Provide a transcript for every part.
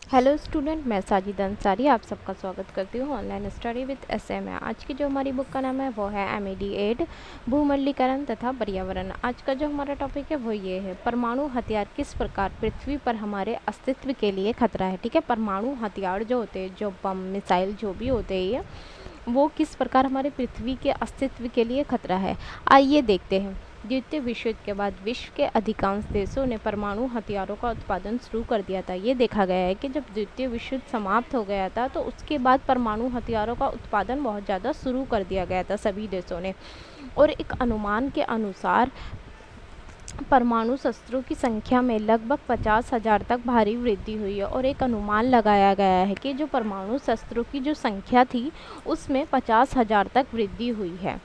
Hello student, मैं साजिद अंसारी आप सबका स्वागत करती हूँ ऑनलाइन स्टडी विद एसएम में। आज की जो हमारी बुक का नाम है वो है MED8 भूमंडलीकरण तथा पर्यावरण। आज का जो हमारा टॉपिक है वो ये है, परमाणु हथियार किस प्रकार पृथ्वी पर हमारे अस्तित्व के लिए खतरा है। ठीक है, परमाणु हथियार जो होते हैं, जो बम मिसाइल जो भी होते हैं, वो किस प्रकार हमारे पृथ्वी के अस्तित्व के लिए खतरा है। आइए देखते हैं। द्वितीय विश्व युद्ध के बाद विश्व के अधिकांश देशों ने परमाणु हथियारों का उत्पादन शुरू कर दिया था। ये देखा गया है कि जब द्वितीय विश्व युद्ध समाप्त हो गया था तो उसके बाद परमाणु हथियारों का उत्पादन बहुत ज़्यादा शुरू कर दिया गया था सभी देशों ने। और एक अनुमान के अनुसार परमाणु शस्त्रों की संख्या में लगभग 50,000 तक भारी वृद्धि हुई है। और एक अनुमान लगाया गया है कि जो परमाणु शस्त्रों की जो संख्या थी उसमें 50,000 तक वृद्धि हुई है।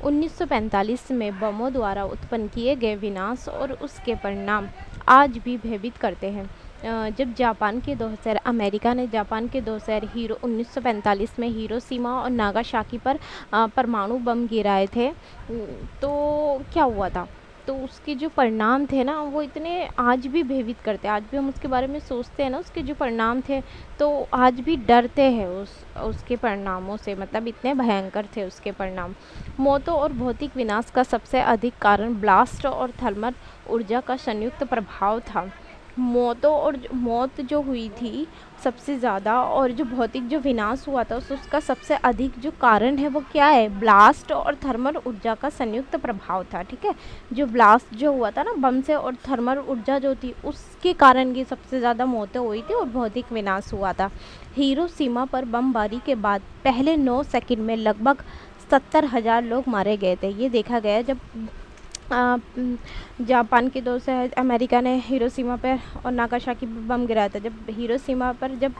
1945 में बमों द्वारा उत्पन्न किए गए विनाश और उसके परिणाम आज भी भयभीत करते हैं। जब जापान के दो शहर अमेरिका ने जापान के दो शहर 1945 में हिरोशिमा और नागासाकी पर परमाणु बम गिराए थे, तो क्या हुआ था, तो उसके जो परिणाम थे ना वो इतने आज भी भयभीत करते हैं। आज भी हम उसके बारे में सोचते हैं ना, उसके जो परिणाम थे तो आज भी डरते हैं उसके परिणामों से, मतलब इतने भयंकर थे उसके परिणाम। मौतों और भौतिक विनाश का सबसे अधिक कारण ब्लास्ट और थर्मल ऊर्जा का संयुक्त प्रभाव था। मौत जो हुई थी सबसे ज़्यादा, और जो भौतिक जो विनाश हुआ था उसका सबसे अधिक जो कारण है वो क्या है, ब्लास्ट और थर्मल ऊर्जा का संयुक्त प्रभाव था। ठीक है, जो ब्लास्ट जो हुआ था ना बम से, और थर्मल ऊर्जा जो थी उसके कारण ये सबसे ज़्यादा मौतें हुई थी और भौतिक विनाश हुआ था। हिरोशिमा पर बमबारी के बाद पहले 9 सेकंड में लगभग 70,000 लोग मारे गए थे। ये देखा गया जब जापान के दो शहर अमेरिका ने हिरोशिमा पर और नागासाकी पर बम गिराया था। जब हिरोशिमा पर जब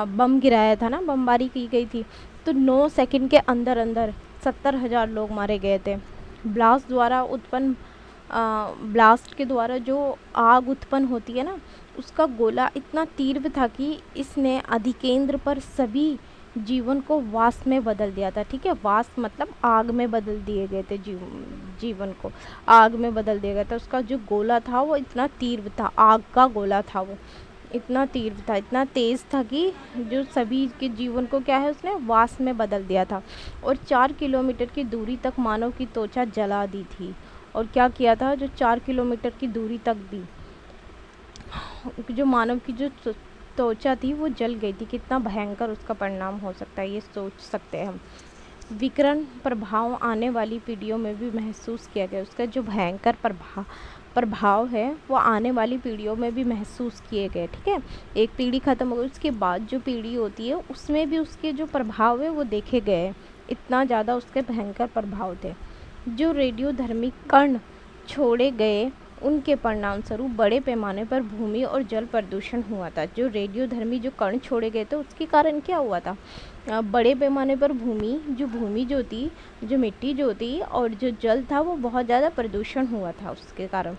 बम गिराया था ना, बमबारी की गई थी, तो 9 सेकंड के अंदर अंदर 70,000 लोग मारे गए थे। ब्लास्ट के द्वारा जो आग उत्पन्न होती है ना, उसका गोला इतना तीव्र था कि इसने अधिकेंद्र पर सभी जीवन को वाष्प में बदल दिया था। ठीक है, वाष्प मतलब आग में बदल दिए गए थे, जीवन को आग में बदल दिया गया था। उसका जो गोला था वो इतना तीव्र था, आग का गोला था, वो इतना तीव्र था, इतना तेज़ था कि जो सभी के जीवन को क्या है उसने वाष्प में बदल दिया था। और 4 किलोमीटर की दूरी तक मानव की त्वचा जला दी थी। और क्या किया था, जो 4 किलोमीटर की दूरी तक भी जो मानव की जो त्वचा थी वो जल गई थी। कितना भयंकर उसका परिणाम हो सकता है ये सोच सकते हैं हम। विकिरण प्रभाव आने वाली पीढ़ियों में भी महसूस किया गया। उसका जो भयंकर प्रभाव है वो आने वाली पीढ़ियों में भी महसूस किए गए। ठीक है, एक पीढ़ी ख़त्म हो गई, उसके बाद जो पीढ़ी होती है उसमें भी उसके जो प्रभाव है वो देखे गए। इतना ज़्यादा उसके भयंकर प्रभाव थे। जो रेडियोधर्मी कण छोड़े गए उनके परिणाम स्वरूप बड़े पैमाने पर भूमि और जल प्रदूषण हुआ था। जो रेडियोधर्मी जो कण छोड़े गए थे उसके कारण क्या हुआ था, बड़े पैमाने पर भूमि जो थी, जो मिट्टी जो थी और जो जल था वो बहुत ज़्यादा प्रदूषण हुआ था उसके कारण।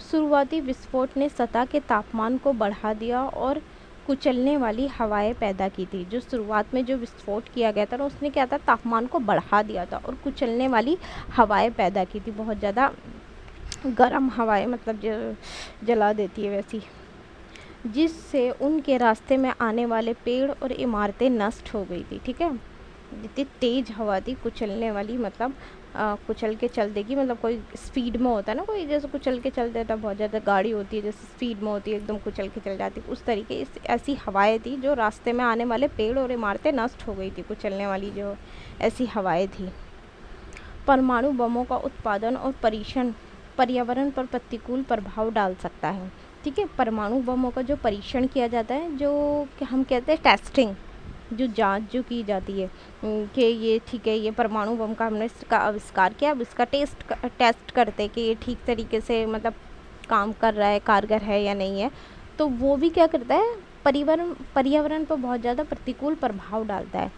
शुरुआती विस्फोट ने सतह के तापमान को बढ़ा दिया और कुचलने वाली हवाएं पैदा की थी। जो शुरुआत में जो विस्फोट किया गया था ना उसने क्या था, तापमान को बढ़ा दिया था और कुचलने वाली हवाएं पैदा की थी, बहुत ज़्यादा गर्म हवाएं, मतलब जो जला देती है वैसी, जिससे उनके रास्ते में आने वाले पेड़ और इमारतें नष्ट हो गई थी। ठीक है, इतनी तेज़ हवा थी कुचलने वाली, मतलब कुचल के चल देगी, मतलब कोई स्पीड में होता है ना, कोई जैसे कुचल के चल देता, बहुत ज़्यादा गाड़ी होती है जैसे स्पीड में होती है एकदम कुचल के चल जाती, उस तरीके ऐसी हवाएं थी जो रास्ते में आने वाले पेड़ और इमारतें नष्ट हो गई थी, कुचलने वाली जो ऐसी हवाएँ थी। परमाणु बमों का उत्पादन और परीक्षण पर्यावरण पर प्रतिकूल प्रभाव डाल सकता है। ठीक है, परमाणु बमों का जो परीक्षण किया जाता है, जो हम कहते हैं टेस्टिंग, जो जांच जो की जाती है कि ये ठीक है, ये परमाणु बम का हमने इसका आविष्कार किया, अब इसका टेस्ट करते हैं कि ये ठीक तरीके से मतलब काम कर रहा है, कारगर है या नहीं है। तो वो भी क्या करता है, पर्यावरण पर बहुत ज़्यादा प्रतिकूल प्रभाव डालता है।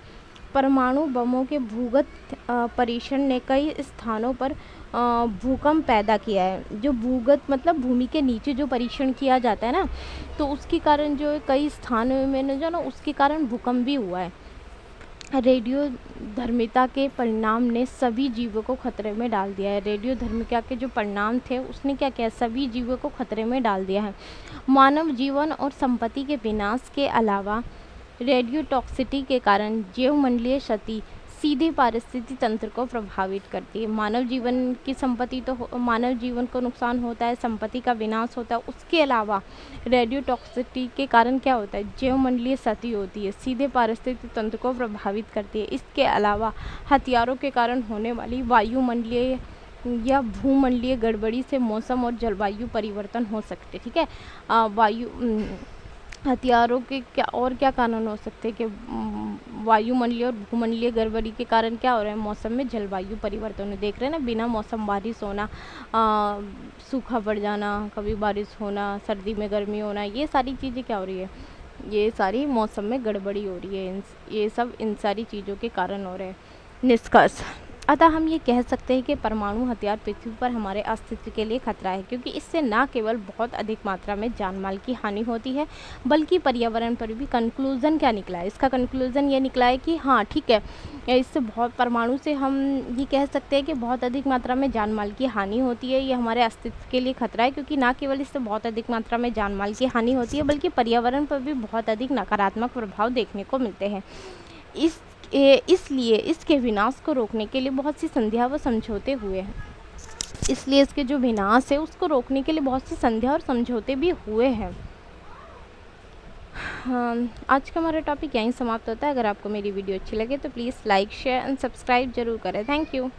परमाणु बमों के भूगत परीक्षण ने कई स्थानों पर भूकंप पैदा किया है। जो भूगत मतलब भूमि के नीचे जो परीक्षण किया जाता है ना, तो उसके कारण जो कई स्थानों में जो ना उसके कारण भूकंप भी हुआ है। रेडियो धर्मिता के परिणाम ने सभी जीवों को खतरे में डाल दिया है। रेडियो धर्मिता के जो परिणाम थे उसने क्या किया, सभी जीवों को खतरे में डाल दिया है। मानव जीवन और संपत्ति के विनाश के अलावा रेडियो टॉक्सिटी के कारण जीवमंडलीय क्षति सीधे पारिस्थितिक तंत्र को प्रभावित करती है। मानव जीवन की संपत्ति तो मानव जीवन को नुकसान होता है, संपत्ति का विनाश होता है, उसके अलावा रेडियो टॉक्सिटी के कारण क्या होता है, जीवमंडलीय क्षति होती है, सीधे पारिस्थितिक तंत्र को प्रभावित करती है। इसके अलावा हथियारों के कारण होने वाली वायुमंडलीय या भूमंडलीय गड़बड़ी से मौसम और जलवायु परिवर्तन हो सकते, ठीक है। हथियारों के क्या कारण हो सकते हैं कि वायुमंडलीय और भूमंडलीय गड़बड़ी के कारण क्या हो रहा है, मौसम में जलवायु परिवर्तन देख रहे हैं ना, बिना मौसम बारिश होना, सूखा पड़ जाना, कभी बारिश होना, सर्दी में गर्मी होना, ये सारी चीज़ें क्या हो रही है, ये सारी मौसम में गड़बड़ी हो रही है। ये सब इन सारी चीज़ों के कारण हो रहे हैं। निष्कर्ष, अतः हम ये कह सकते हैं कि परमाणु हथियार पृथ्वी पर हमारे अस्तित्व के लिए खतरा है, क्योंकि इससे न केवल बहुत अधिक मात्रा में जान माल की हानि होती है बल्कि पर्यावरण पर भी। कंक्लूज़न क्या निकला है, इसका कंक्लूज़न ये निकला है कि हाँ ठीक है, इससे बहुत परमाणु से हम ये कह सकते हैं कि बहुत अधिक मात्रा में जान माल की हानि होती है, ये हमारे अस्तित्व के लिए खतरा है, क्योंकि न केवल इससे बहुत अधिक मात्रा में जान माल की हानि होती है बल्कि पर्यावरण पर भी बहुत अधिक नकारात्मक प्रभाव देखने को मिलते हैं। इसलिए इसके विनाश को रोकने के लिए बहुत सी संधियाँ व समझौते हुए हैं। इसलिए इसके जो विनाश है उसको रोकने के लिए बहुत सी संधियाँ और समझौते भी हुए हैं। आज का हमारा टॉपिक यहीं समाप्त होता है। अगर आपको मेरी वीडियो अच्छी लगे तो please like, share and subscribe जरूर करें। Thank you.